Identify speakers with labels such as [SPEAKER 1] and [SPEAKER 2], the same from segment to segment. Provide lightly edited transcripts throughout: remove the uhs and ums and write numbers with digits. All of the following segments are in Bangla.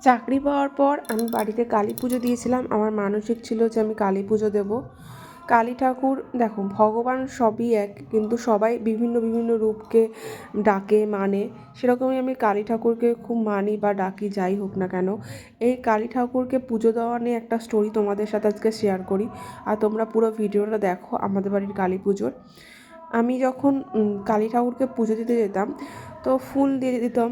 [SPEAKER 1] চাকরি পাওয়ার পর আমি বাড়িতে কালী পুজো দিয়েছিলাম। আমার মানসিক ছিল যে আমি কালী পুজো দেবো। কালী ঠাকুর দেখো, ভগবান সবই এক, কিন্তু সবাই বিভিন্ন বিভিন্ন রূপকে ডাকে, মানে। সেরকমই আমি কালী ঠাকুরকে খুব মানি বা ডাকি, যাই হোক না কেন। এই কালী ঠাকুরকে পুজো দেওয়া নিয়ে একটা স্টোরি তোমাদের সাথে আজকে শেয়ার করি, আর তোমরা পুরো ভিডিওটা দেখো আমাদের বাড়ির কালী পুজোর। আমি যখন কালী ঠাকুরকে পুজো দিতে যেতাম, তো ফুল দিয়ে দিতাম।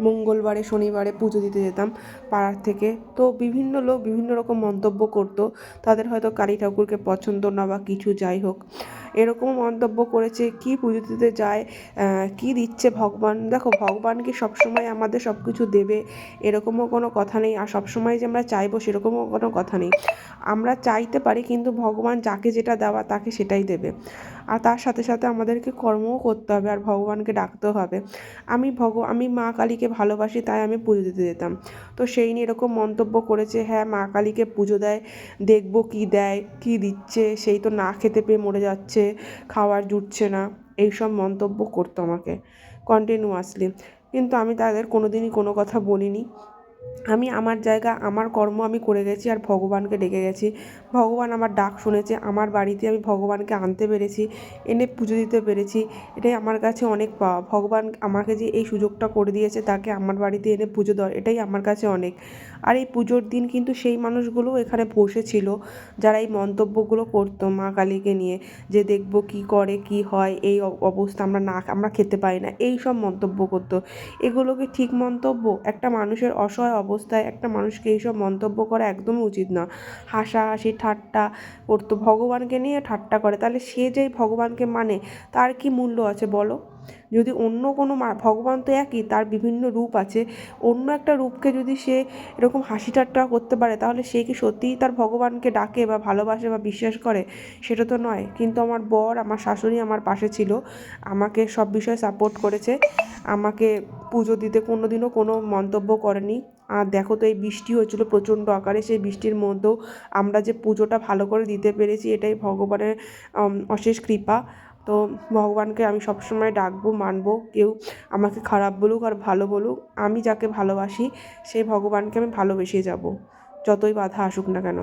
[SPEAKER 1] মঙ্গলবারে শনিবারে পুজো দিতে যেতাম পাড়ার থেকে। তো বিভিন্ন লোক বিভিন্ন রকম মন্তব্য করতো, তাদের হয়তো কালী ঠাকুরকে পছন্দ না বা কিছু, যাই হোক। এরকম মন্তব্য করেছে, কি পুজো দিতে যায়, কি দিচ্ছে ভগবান। দেখো, ভগবান কি সবসময় আমাদের সব কিছু দেবে এরকমও কোনো কথা নেই, আর সবসময় যে আমরা চাইবো সেরকমও কোনো কথা নেই। আমরা চাইতে পারি, কিন্তু ভগবান যাকে যেটা দেওয়া তাকে সেটাই দেবে। আর তার সাথে সাথে আমাদেরকে কর্মও করতে হবে, আর ভগবানকে ডাকতেও হবে। আমি মা কালীকে ভালোবাসি, তাই আমি পুজো দিতে যেতাম। তো সেই নিয়ে এরকম মন্তব্য করেছে, হ্যাঁ মা কালীকে পুজো দেয়, দেখবো কী দেয়, কী দিচ্ছে, সেই তো না খেতে পেয়ে মরে যাচ্ছে, খাওয়ার জুটছে না, এইসব মন্তব্য করতো আমাকে কন্টিনিউয়াসলি। কিন্তু আমি তাদের কোনো দিনই কোনো কথা বলিনি। আমি আমার জায়গা, আমার কর্ম আমি করে গেছি, আর ভগবানকে ডেকে গেছি। ভগবান আমার ডাক শুনেছে, আমার বাড়িতে আমি ভগবানকে আনতে পেরেছি, এনে পুজো দিতে পেরেছি। এটাই আমার কাছে অনেক পাওয়া। ভগবান আমাকে যে এই সুযোগটা করে দিয়েছে, তাকে আমার বাড়িতে এনে পুজো দেওয়ার, এটাই আমার কাছে অনেক। আর এই পুজোর দিন কিন্তু সেই মানুষগুলোও এখানে বসেছিল, যারা এই মন্তব্যগুলো করতো মা কালীকে নিয়ে, যে দেখবো কী করে, কী হয়, এই অবস্থা, আমরা খেতে পাই না, এই সব মন্তব্য করতো। এগুলো কি ঠিক মন্তব্য? একটা মানুষের অসহায় অবস্থায় একটা মানুষকে এইসব মন্তব্য করা একদমই উচিত না। হাসাহাসি ঠাট্টা করতো, ভগবানকে নিয়ে ঠাট্টা করে, তাহলে সে যেই ভগবানকে মানে তার কি মূল্য আছে বলো? যদি অন্য কোনো ভগবান তো একই, তার বিভিন্ন রূপ আছে, অন্য একটা রূপকে যদি সে এরকম হাসি ঠাট্টা করতে পারে, তাহলে সে কি সত্যিই তার ভগবানকে ডাকে বা ভালোবাসে বা বিশ্বাস করে? সেটা তো নয়। কিন্তু আমার বর, আমার শাশুড়ি আমার পাশে ছিল, আমাকে সব বিষয়ে সাপোর্ট করেছে, আমাকে পুজো দিতে কোনো দিনও কোনো মন্তব্য করেনি। আর দেখো তো, এই বৃষ্টি হয়েছিল প্রচণ্ড আকারে, সেই বৃষ্টির মধ্যেও আমরা যে পুজোটা ভালো করে দিতে পেরেছি, এটাই ভগবানের অশেষ কৃপা। তো ভগবানকে আমি সবসময় ডাকবো, মানবো। কেউ আমাকে খারাপ বলুক আর ভালো বলুক, আমি যাকে ভালোবাসি সেই ভগবানকে আমি ভালোবেসে যাব, যতই বাধা আসুক না কেন।